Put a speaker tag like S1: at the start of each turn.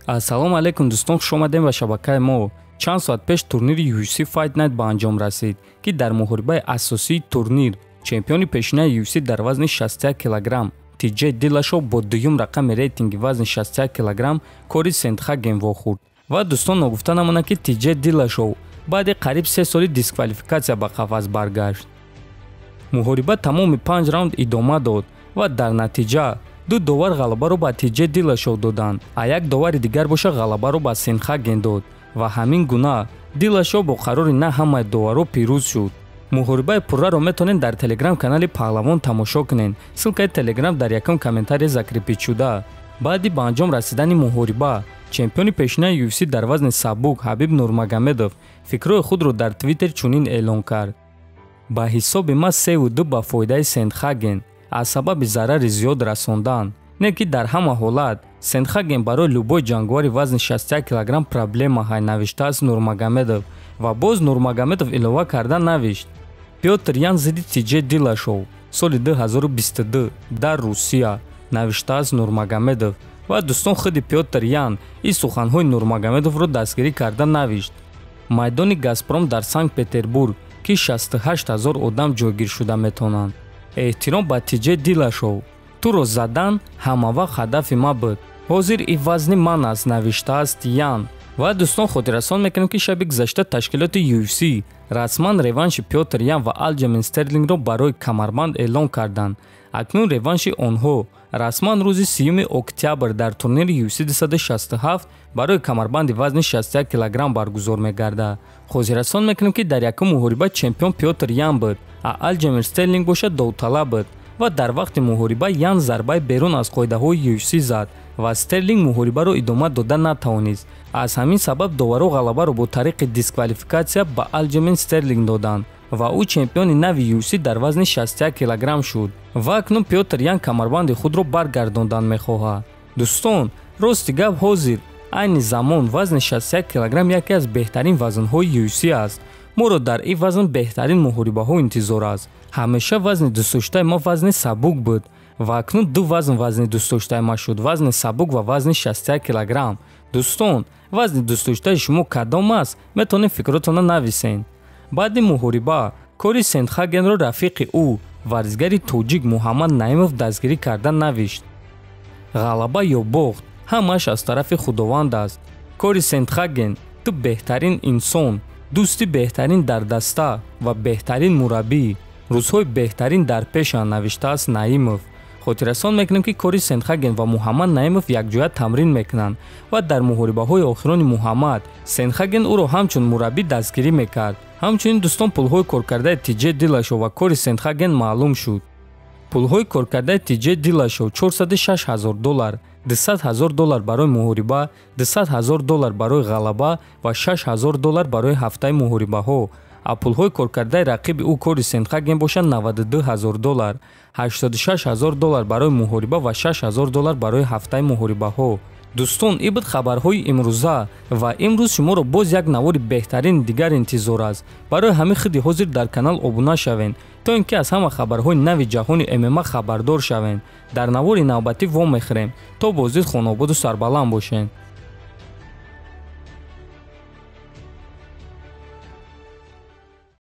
S1: Ассалому алейкум дӯстон, хуш омадем ба шабакаи мо. Чанд соат пеш турнири UFC Fight Night ба анҷом расид, ки дар муҳорибаи асосии турнир чемпиони пешинаи UFC дар вазни 61 кг TJ Dillashaw бо дуюм рақами рейтинги вазни 61 кг Кори Сентхаген вохӯрд. Ва дӯстон, ногуфта намонад, ки TJ Dillashaw баъди қариб 3 соли дисквалификатсия ба қафас баргашт. муҳориба тамоми 5 раунд идома дод ва дар натиҷа ду довар ғалабаро ба TJ Dillashaw доданд, а як довари дигар боша ғалабаро ба Сентхаген дод ва ҳамин гуна Dillashaw бо қарори на ҳамаи доваро пирӯз шуд. муҳорибаи пурраро метавонед дар телеграм-канали Паҳлавон тамошо кунед. ссилкаи телеграм дар якум комментария закрепид шуда. баъди ба анҷом расидани муҳориба, чемпиони пешинаи UFC дар вазни сабук Ҳабиб Нурмагомедов фикрҳои худро дар Твиттер чунин эълон кард: ба ҳисоби ман 3-2 ба фоидаи Сентхаген аз сабаби зарари зиёд расондан. Не ки дар ҳама ҳолат Сентхаген барои любой ҷангвари вазни 61 кг проблема ҳай, навиштааст Нурмагомедов. ва боз Нурмагомедов илова карда навишт: Пётр Ян зидди TJ Dillashaw соли 2022 дар Русия, навиштааст Нурмагомедов. ва дӯстон, худи Пётр Ян ин суханҳои Нурмагомедовро дастгирӣ карда навишт. майдони Газпром дар Санкт-Петербург, ки 68 000 одам ҷойгир шуда метавонанд. эҳтиром ба TJ Dillashaw, туро задан ҳамавақт ҳадафи ма буд. ҳозир ин вазни ман аст, навиштааст Ян. ва дӯстон, хотиррасон мекунем, ки шаби гузашта ташкилоти UFC расман реванши Пётр Ян ва Алҷамин Стерлингро барои камарбанд эълон карданд. акнун реванши онҳо расман рӯзи 3 октябр дар турнири UFC 267 барои камарбанди вазни 61 кг баргузор мегардад. хотиррасон мекунем, ки дар якум муҳориба чемпион Пётр Ян буд, а Алҷамин Стерлинг боша довталаб буд. ва дар вақти муҳориба Ян зарбаи берун аз қоидаҳои UFC зад ва Стерлинг муҳорибаро идома дода натавонист. аз ҳамин сабаб доваро ғалабаро бо тариқи дисквалификатсия ба Алҷамин Стерлинг доданд ва ӯ чемпиони нави UFC дар вазни 61 кг шуд. ва акнун Пётр Ян камарбанди худро баргардондан мехоҳад. дӯстон, рости гап, ҳозир айни замон вазни 61 кг яке аз беҳтарин вазнҳои UFC аст. моро дар ин вазн беҳтарин муҳорибаҳо интизор аст. ҳамеша вазни дӯстдоштаи мо вазни сабук буд ва акнун ду вазн вазни дӯстдоштаи ма шуд, вазни сабук ва вазни 61 кг. дӯстон, вазни дӯстдоштаи шумо кадом аст? метавонед фикротонро нависен. баъди муҳориба Кори Сентхагенро рафиқи ӯ варзигари тоҷик Муҳаммад Наимов дастгирӣ карда навишт: ғалаба ё бохт, ҳамааш аз тарафи худованд аст. Кори Сентхаген, ту беҳтарин инсон, дӯсти беҳтарин дар даста ва беҳтарин мураббӣ. рӯзҳои беҳтарин дар пешанд, навиштааст Наимов. хотиррасон мекунем, ки Кори Сентхаген ва Муҳаммад Наимов якҷоя тамрин мекунанд ва дар муҳорибаҳои охирони Муҳаммад Сентхаген ӯро ҳамчун мураббӣ дастгирӣ мекард. ҳамчунин дӯстон, пулҳои коркардаи TJ Dillashaw ва Кори Сентхаген маълум шуд. пулҳои коркардаи TJ Dillashaw $406 000, $200 000 барои муҳориба, $200 000 барои ғалаба ва $6000 000 барои ҳафтаи муҳорибаҳо. а пулҳои коркардаи рақиби ӯ Кори Сентхаген бошад $92000, $86000 000 барои муҳориба ва $6000 000 барои ҳафтаи муҳорибаҳо. дӯстон, ин буд хабарҳои имрӯза ва имрӯз шуморо боз як навори беҳтарини дигар интизор аст. барои ҳамин худи ҳозир дар канал обуна шавен, то ин ки аз ҳама хабарҳои нави ҷаҳони ММА хабардор шавен. дар навори навбатӣ вомехӯрем. то бозид хонободу сарбаланд бошен.